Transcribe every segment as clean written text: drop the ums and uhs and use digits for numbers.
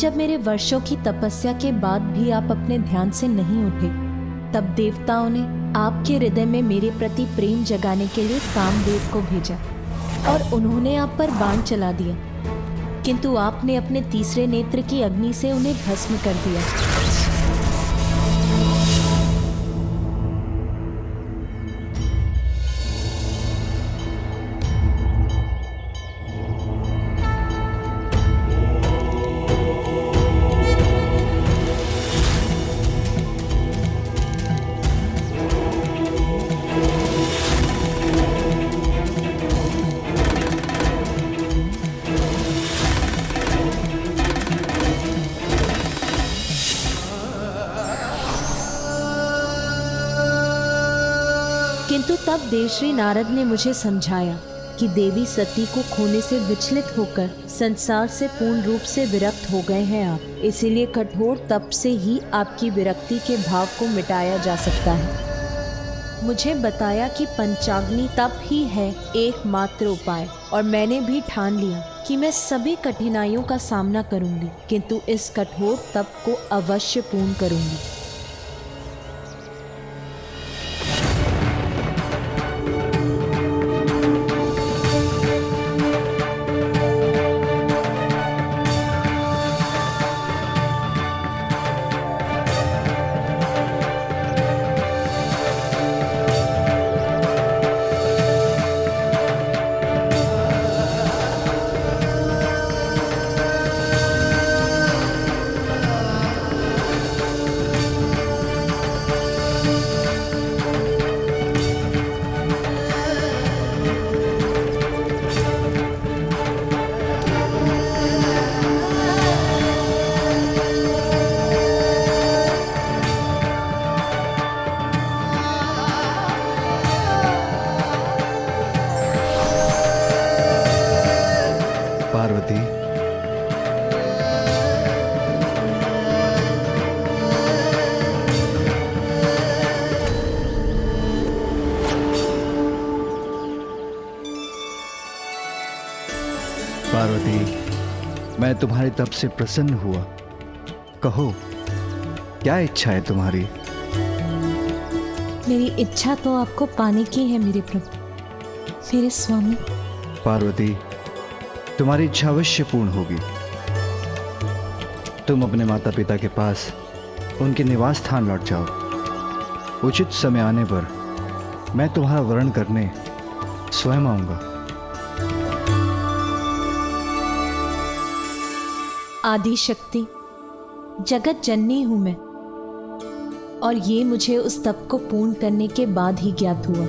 जब मेरे वर्षों की तपस्या के बाद भी आप अपने ध्यान से नहीं उठे, तब देवताओं ने आपके हृदय में मेरे प्रति प्रेम जगाने के लिए कामदेव को भेजा और उन्होंने आप पर बाण चला दिया, किंतु आपने अपने तीसरे नेत्र की अग्नि से उन्हें भस्म कर दिया। किंतु तब देवश्री नारद ने मुझे समझाया कि देवी सती को खोने से विचलित होकर संसार से पूर्ण रूप से विरक्त हो गए हैं आप, इसीलिए कठोर तप से ही आपकी विरक्ति के भाव को मिटाया जा सकता है। मुझे बताया कि पंचाग्नि तप ही है एकमात्र उपाय, और मैंने भी ठान लिया कि मैं सभी कठिनाइयों का सामना करूंगी, किंतु इस कठोर तप को अवश्य पूर्ण करूंगी। पार्वती, पार्वती, मैं तुम्हारे तप से प्रसन्न हुआ। कहो, क्या इच्छा है तुम्हारी? मेरी इच्छा तो आपको पाने की है मेरे प्रभु, मेरे स्वामी। पार्वती, तुम्हारी इच्छा अवश्य पूर्ण होगी। तुम अपने माता पिता के पास उनके निवास स्थान लौट जाओ। उचित समय आने पर मैं तुम्हारा वरण करने स्वयं आऊंगा। आदि शक्ति जगत जननी हूं मैं, और ये मुझे उस तप को पूर्ण करने के बाद ही ज्ञात हुआ,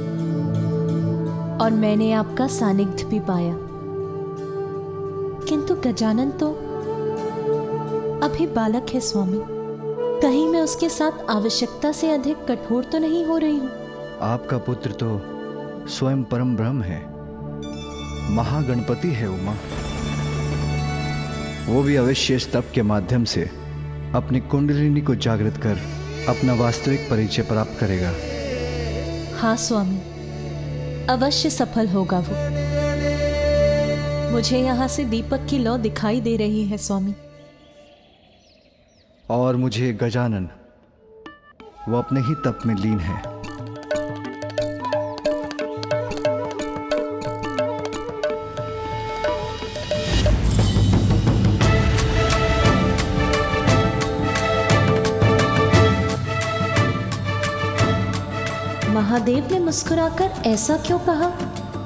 और मैंने आपका सानिध्य भी पाया। किंतु गजानन तो अभी बालक है स्वामी, कहीं मैं उसके साथ आवश्यकता से अधिक कठोर तो नहीं हो रही हूं? आपका पुत्र तो स्वयं परम ब्रह्म है, महागणपति है उमा। वो भी अवश्य इस तप के माध्यम से अपनी कुंडलिनी को जागृत कर अपना वास्तविक परिचय प्राप्त करेगा। हाँ स्वामी, अवश्य सफल होगा वो। मुझे यहाँ से दीपक की लौ दिखाई दे रही है स्वामी। और मुझे गजानन, वो अपने ही तप में लीन है। महादेव ने मुस्कुराकर ऐसा क्यों कहा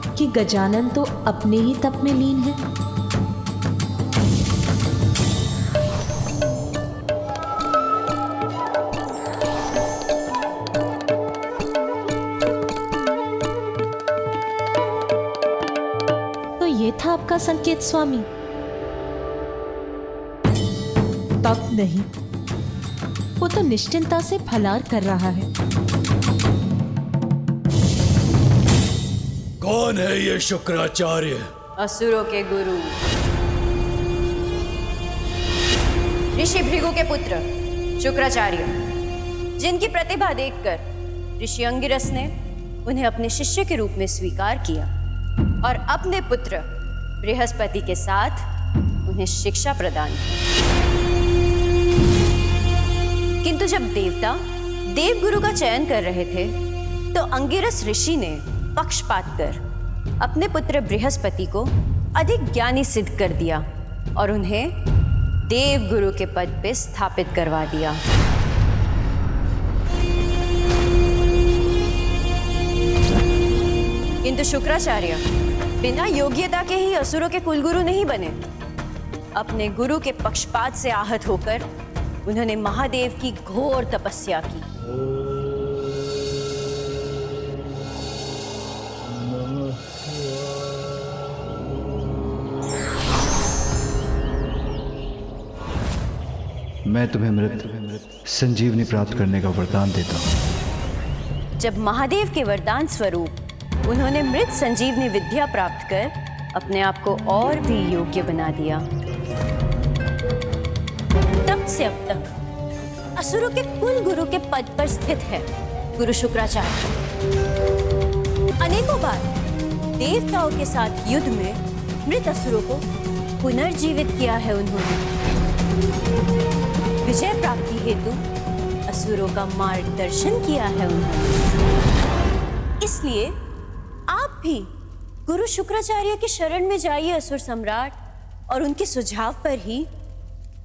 कि गजानन तो अपने ही तप में लीन है? तो ये था आपका संकेत स्वामी? तप नहीं, वो तो निश्चिंता से फलार कर रहा है। कौन है ये शुक्राचार्य? असुरों के गुरु, ऋषि भृगु के पुत्र शुक्राचार्य, जिनकी प्रतिभा देखकर ऋषि अंगिरस ने उन्हें अपने शिष्य के रूप में स्वीकार किया और अपने पुत्र बृहस्पति के साथ उन्हें शिक्षा प्रदान की। किंतु जब देवता देवगुरु का चयन कर रहे थे तो अंगिरस ऋषि ने पक्षपात कर अपने पुत्र बृहस्पति को अधिक ज्ञानी सिद्ध कर दिया और उन्हें देवगुरु के पद पे स्थापित करवा दिया। किंतु शुक्राचार्य बिना योग्यता के ही असुरों के कुलगुरु नहीं बने। अपने गुरु के पक्षपात से आहत होकर उन्होंने महादेव की घोर तपस्या की। मैं तुम्हें मृत संजीवनी प्राप्त करने का वरदान देता हूँ। जब महादेव के वरदान स्वरूप उन्होंने मृत संजीवनी विद्या प्राप्त कर अपने आप को और भी योग्य बना दिया, तब से अब तक असुरों के कुल गुरु के पद पर स्थित है गुरु शुक्राचार्य। अनेकों बार देवताओं के साथ युद्ध में मृत असुरों को पुनर्जीवित किया है उन्होंने। विजय प्राप्ति हेतु असुरों का मार्गदर्शन किया है उन्होंने। इसलिए आप भी गुरु शुक्राचार्य की शरण में जाइए असुर सम्राट, और उनके सुझाव पर ही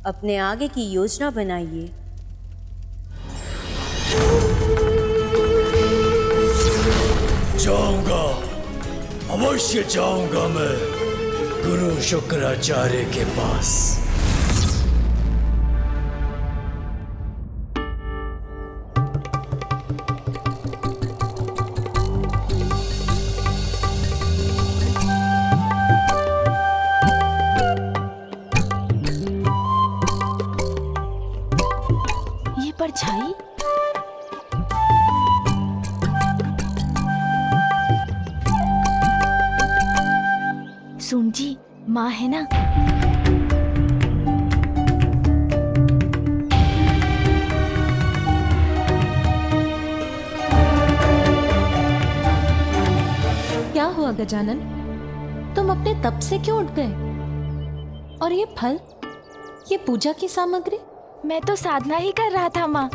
अपने आगे की योजना बनाइए। जाऊंगा, अवश्य जाऊंगा मैं गुरु शुक्राचार्य के पास। ये परछाई सुन जी, माँ है ना? क्या हुआ गजानन, तुम अपने तप से क्यों उठ गए? और ये फल, ये पूजा की सामग्री? मैं तो साधना ही कर रहा था माँ,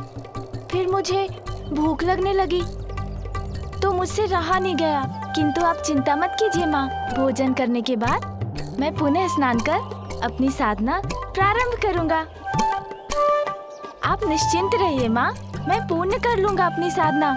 फिर मुझे भूख लगने लगी तो मुझसे रहा नहीं गया। किंतु आप चिंता मत कीजिए माँ, भोजन करने के बाद मैं पुनः स्नान कर अपनी साधना प्रारंभ करूँगा। आप निश्चिंत रहिए माँ, मैं पूर्ण कर लूँगा अपनी साधना।